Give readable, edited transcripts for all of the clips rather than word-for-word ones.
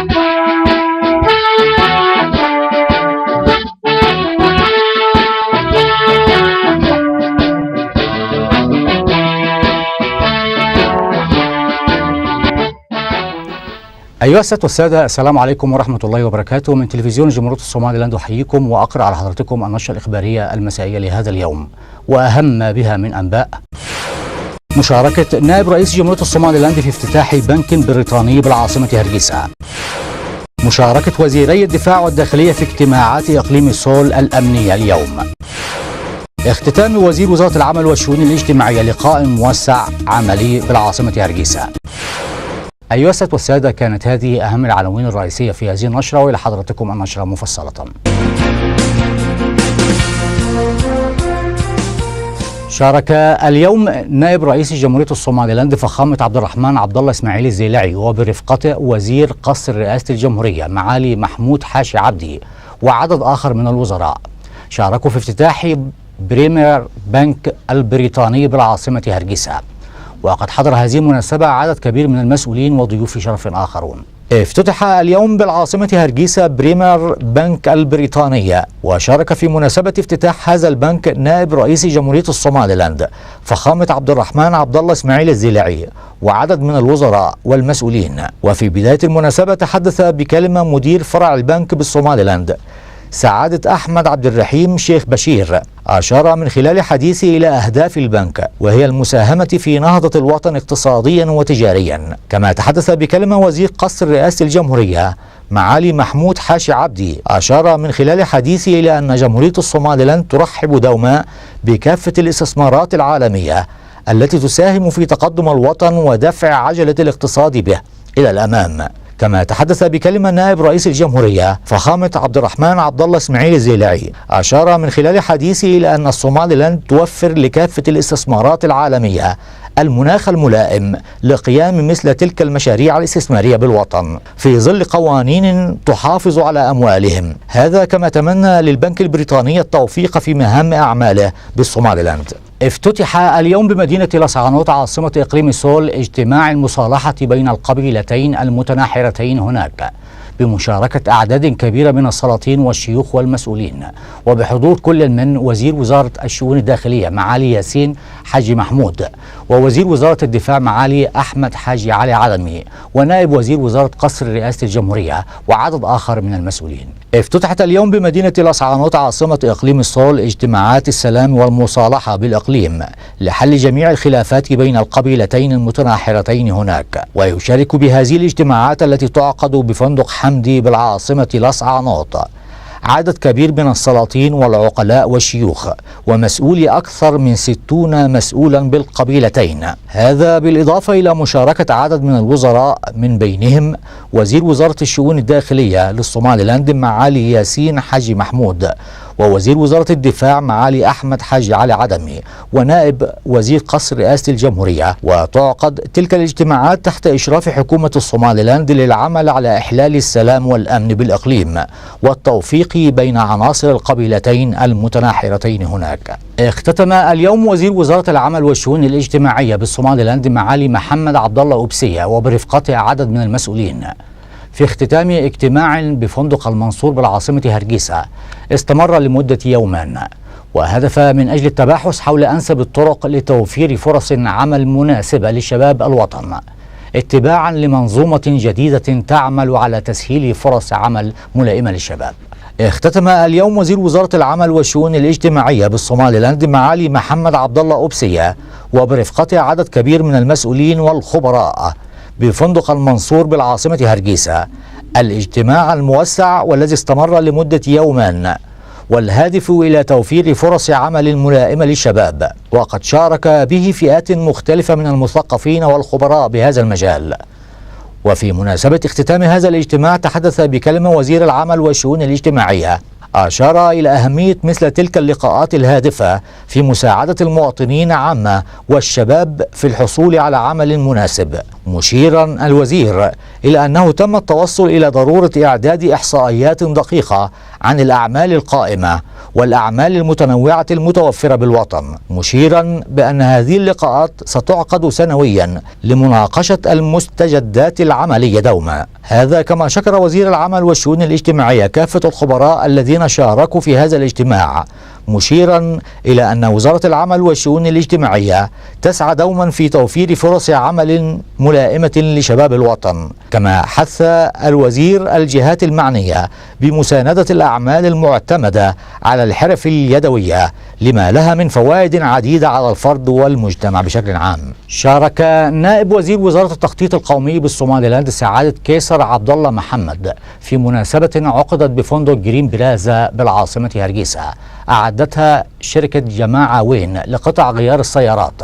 أيها السادة والسادة، السلام عليكم ورحمة الله وبركاته. من تلفزيون جمهورية الصومال لاند أحييكم وأقرأ على حضرتكم النشرة الإخبارية المسائية لهذا اليوم، وأهم ما بها من أنباء: مشاركة نائب رئيس جمهورية الصومال لاند في افتتاح بنك بريطاني بالعاصمة هرقيسة، مشاركة وزيري الدفاع والداخلية في اجتماعات إقليم سول الأمنية اليوم، اختتام وزير وزارة العمل والشؤون الاجتماعية لقاء موسع عملي بالعاصمة هرقيسة. أيها السادة والسادة، كانت هذه أهم العناوين الرئيسية في هذه النشرة، وإلى حضرتكم النشرة مفصلة. شارك اليوم نائب رئيس جمهورية الصومال لاند فخامة عبد الرحمن عبد الله إسماعيل الزيلعي وبرفقته وزير قصر رئاسة الجمهورية معالي محمود حاشي عبدي وعدد آخر من الوزراء، شاركوا في افتتاح بريمير بنك البريطاني بالعاصمة هرقيسة. وقد حضر هذه المناسبة عدد كبير من المسؤولين وضيوف شرف آخرون. افتتح اليوم بالعاصمة هرقيسة بريمير بنك البريطانية، وشارك في مناسبة افتتاح هذا البنك نائب رئيس جمهورية الصومال لاند فخامة عبد الرحمن عبد الله إسماعيل الزيلعي وعدد من الوزراء والمسؤولين. وفي بداية المناسبة تحدث بكلمة مدير فرع البنك بالصومال لاند سعادة أحمد عبد الرحيم شيخ بشير، أشار من خلال حديثه إلى أهداف البنك وهي المساهمة في نهضة الوطن اقتصاديا وتجاريا. كما تحدث بكلمة وزير قصر رئاسة الجمهورية معالي محمود حاشي عبدي، أشار من خلال حديثه إلى أن جمهورية الصومال لاند ترحب دوما بكافة الاستثمارات العالمية التي تساهم في تقدم الوطن ودفع عجلة الاقتصاد به إلى الأمام. كما تحدث بكلمة نائب رئيس الجمهورية فخامة عبد الرحمن عبد الله إسماعيل الزيلعي، أشار من خلال حديثه إلى أن الصومال لاند توفر لكافة الاستثمارات العالمية المناخ الملائم لقيام مثل تلك المشاريع الاستثمارية بالوطن في ظل قوانين تحافظ على أموالهم. هذا كما تمنى للبنك البريطاني التوفيق في مهام أعماله بالصومال لاند. افتتح اليوم بمدينة لاسعانوت عاصمة إقليم سول اجتماع المصالحة بين القبيلتين المتناحرتين هناك، بمشاركة أعداد كبيرة من السلاطين والشيوخ والمسؤولين، وبحضور كل من وزير وزارة الشؤون الداخلية معالي ياسين حاجي محمود، ووزير وزارة الدفاع معالي أحمد حاجي علي عدمي، ونائب وزير وزارة قصر رئاسة الجمهورية وعدد آخر من المسؤولين. افتتحت اليوم بمدينة لاسعانوت عاصمة إقليم سول اجتماعات السلام والمصالحة بالإقليم لحل جميع الخلافات بين القبيلتين المتناحرتين هناك. ويشارك بهذه الاجتماعات التي تعقد بفندق حمدي بالعاصمة لاسعانوت عدد كبير من السلاطين والعقلاء والشيوخ ومسؤولي أكثر من 60 مسؤولا بالقبيلتين، هذا بالإضافة إلى مشاركة عدد من الوزراء من بينهم وزير وزارة الشؤون الداخلية للصومال لاند معالي ياسين حاجي محمود، ووزير وزارة الدفاع معالي أحمد حاجي علي عدمي، ونائب وزير قصر رئاسة الجمهورية. وتعقد تلك الاجتماعات تحت إشراف حكومة الصومال لاند للعمل على إحلال السلام والأمن بالإقليم والتوفيق بين عناصر القبيلتين المتناحرتين هناك. اختتم اليوم وزير وزارة العمل والشؤون الاجتماعية بالصومال لاند معالي محمد عبد الله أبسية وبرفقته عدد من المسؤولين في اختتام اجتماع بفندق المنصور بالعاصمة هرقيسة استمر لمدة يومين، وهدف من أجل التباحث حول أنسب الطرق لتوفير فرص عمل مناسبة لشباب الوطن اتباعا لمنظومة جديدة تعمل على تسهيل فرص عمل ملائمة للشباب. اختتم اليوم وزير وزارة العمل والشؤون الاجتماعية بالصومال لاند معالي محمد عبد الله أبسية وبرفقته عدد كبير من المسؤولين والخبراء بفندق المنصور بالعاصمة هرقيسة الاجتماع الموسع والذي استمر لمدة يومين، والهادف إلى توفير فرص عمل ملائمة للشباب، وقد شارك به فئات مختلفة من المثقفين والخبراء بهذا المجال. وفي مناسبة اختتام هذا الاجتماع تحدث بكلمة وزير العمل والشؤون الاجتماعية، أشار إلى أهمية مثل تلك اللقاءات الهادفة في مساعدة المواطنين عامة والشباب في الحصول على عمل مناسب، مشيرا الوزير إلى أنه تم التوصل إلى ضرورة إعداد إحصائيات دقيقة عن الأعمال القائمة والأعمال المتنوعة المتوفرة بالوطن، مشيرا بأن هذه اللقاءات ستعقد سنويا لمناقشة المستجدات العملية دوما. هذا كما شكر وزير العمل والشؤون الاجتماعية كافة الخبراء الذين شاركوا في هذا الاجتماع، مشيرا إلى أن وزارة العمل والشؤون الاجتماعية تسعى دوما في توفير فرص عمل ملائمة لشباب الوطن. كما حث الوزير الجهات المعنية بمساندة الأعمال المعتمدة على الحرف اليدوية لما لها من فوائد عديدة على الفرد والمجتمع بشكل عام. شارك نائب وزير وزارة التخطيط القومي بالصوماليلاند سعادة كيسر عبد الله محمد في مناسبة عقدت بفندق جرين بلازا بالعاصمة هرقيسة أعدتها شركة جماعة وين لقطع غيار السيارات،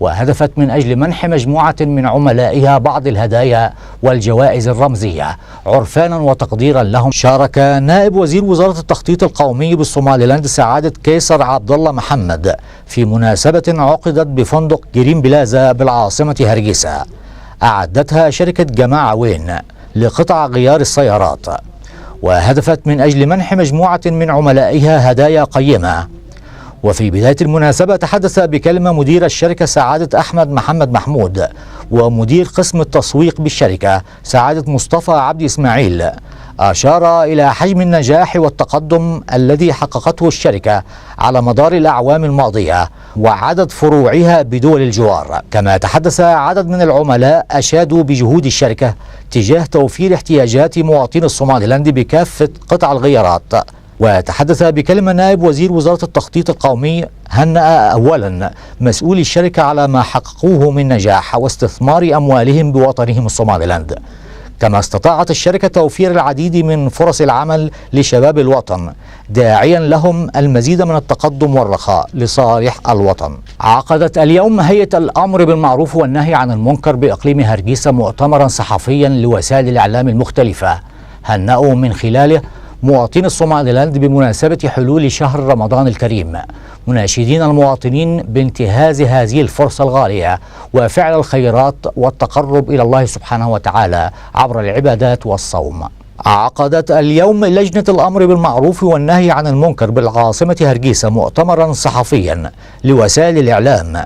وهدفت من أجل منح مجموعة من عملائها بعض الهدايا والجوائز الرمزية عرفانا وتقديرا لهم. شارك نائب وزير وزارة التخطيط القومي بالصوماليلاند سعادة كيسر عبد الله محمد في مناسبة عقدت بفندق جرين بلازا بالعاصمة هرقيسة أعدتها شركة جماعة وين لقطع غيار السيارات، وهدفت من أجل منح مجموعة من عملائها هدايا قيمة. وفي بداية المناسبة تحدث بكلمة مدير الشركة سعادة أحمد محمد محمود ومدير قسم التسويق بالشركة سعادة مصطفى عبد إسماعيل. أشار إلى حجم النجاح والتقدم الذي حققته الشركة على مدار الأعوام الماضية وعدد فروعها بدول الجوار. كما تحدث عدد من العملاء أشادوا بجهود الشركة تجاه توفير احتياجات مواطني الصوماليلاند بكافة قطع الغيارات. وتحدث بكلمة نائب وزير وزارة التخطيط القومي هنأ أولا مسؤولي الشركة على ما حققوه من نجاح واستثمار أموالهم بوطنهم الصوماليلاند. كما استطاعت الشركة توفير العديد من فرص العمل لشباب الوطن داعيا لهم المزيد من التقدم والرخاء لصالح الوطن. عقدت اليوم هيئة الأمر بالمعروف والنهي عن المنكر بإقليم هرقيسة مؤتمرا صحفيا لوسائل الإعلام المختلفة هنأوا من خلاله مواطني الصوماليلاند بمناسبة حلول شهر رمضان الكريم، مناشدين المواطنين بانتهاز هذه الفرصة الغالية وفعل الخيرات والتقرب إلى الله سبحانه وتعالى عبر العبادات والصوم. عقدت اليوم لجنة الأمر بالمعروف والنهي عن المنكر بالعاصمة هرقيسة مؤتمرا صحفيا لوسائل الإعلام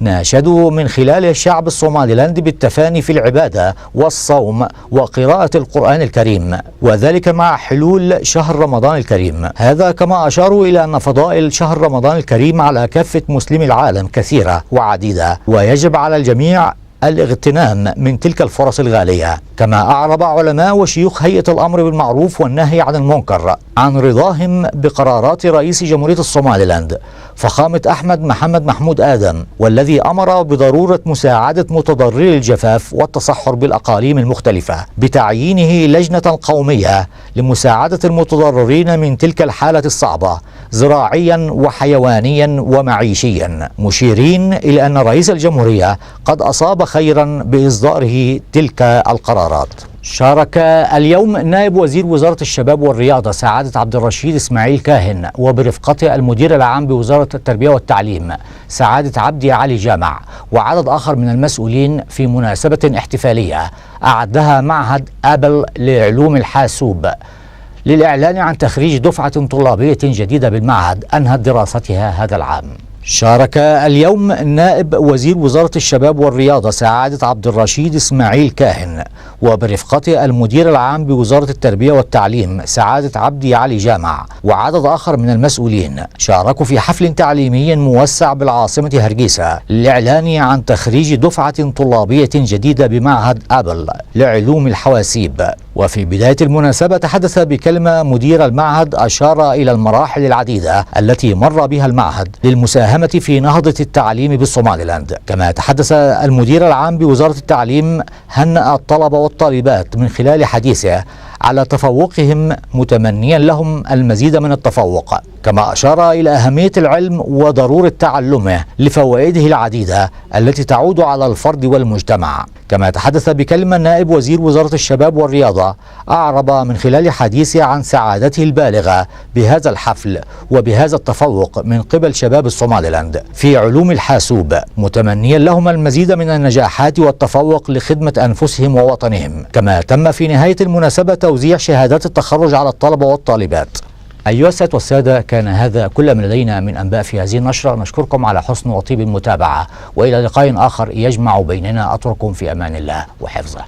ناشدوا من خلال الشعب الصوماليلاند بالتفاني في العبادة والصوم وقراءة القرآن الكريم، وذلك مع حلول شهر رمضان الكريم. هذا كما أشاروا إلى أن فضائل شهر رمضان الكريم على كافة مسلمي العالم كثيرة وعديدة، ويجب على الجميع الاغتنام من تلك الفرص الغالية. كما أعرب علماء وشيوخ هيئة الأمر بالمعروف والنهي عن المنكر عن رضاهم بقرارات رئيس جمهورية الصوماليلاند فخامة أحمد محمد محمود آدم، والذي أمر بضرورة مساعدة متضرري الجفاف والتصحر بالأقاليم المختلفة بتعيينه لجنة قومية لمساعدة المتضررين من تلك الحالة الصعبة زراعيا وحيوانيا ومعيشيا، مشيرين إلى أن رئيس الجمهورية قد أصاب خيرا بإصداره تلك القرارات. شارك اليوم نائب وزير وزارة الشباب والرياضة سعادة عبد الرشيد إسماعيل كاهن وبرفقته المدير العام بوزارة التربية والتعليم سعادة عبدي علي جامع وعدد آخر من المسؤولين في مناسبة احتفالية أعدها معهد آبل لعلوم الحاسوب للإعلان عن تخريج دفعة طلابية جديدة بالمعهد أنهت دراستها هذا العام. شارك اليوم نائب وزير وزارة الشباب والرياضة سعادة عبد الرشيد إسماعيل كاهن وبرفقته المدير العام بوزارة التربية والتعليم سعادة عبدي علي جامع وعدد آخر من المسؤولين شاركوا في حفل تعليمي موسع بالعاصمة هرقيسة للإعلان عن تخريج دفعة طلابية جديدة بمعهد آبل لعلوم الحواسيب. وفي بداية المناسبة تحدث بكلمة مدير المعهد أشار إلى المراحل العديدة التي مر بها المعهد للمساهمة في نهضة التعليم بالصوماليلاند. كما تحدث المدير العام بوزارة التعليم هنأ الطلبة والطالبات من خلال حديثه على تفوقهم متمنيا لهم المزيد من التفوق، كما أشار إلى أهمية العلم وضرورة تعلمه لفوائده العديدة التي تعود على الفرد والمجتمع. كما تحدث بكلمة نائب وزير وزارة الشباب والرياضة، أعرب من خلال حديثه عن سعادته البالغة بهذا الحفل وبهذا التفوق من قبل شباب الصوماليلاند في علوم الحاسوب، متمنيا لهم المزيد من النجاحات والتفوق لخدمة أنفسهم ووطنهم. كما تم في نهاية المناسبة توزيع شهادات التخرج على الطلبة والطالبات. أيها السادة والسادة، كان هذا كل من لدينا من أنباء في هذه النشرة. نشكركم على حسن وطيب المتابعة، وإلى لقاء آخر يجمع بيننا. أترككم في أمان الله وحفظه.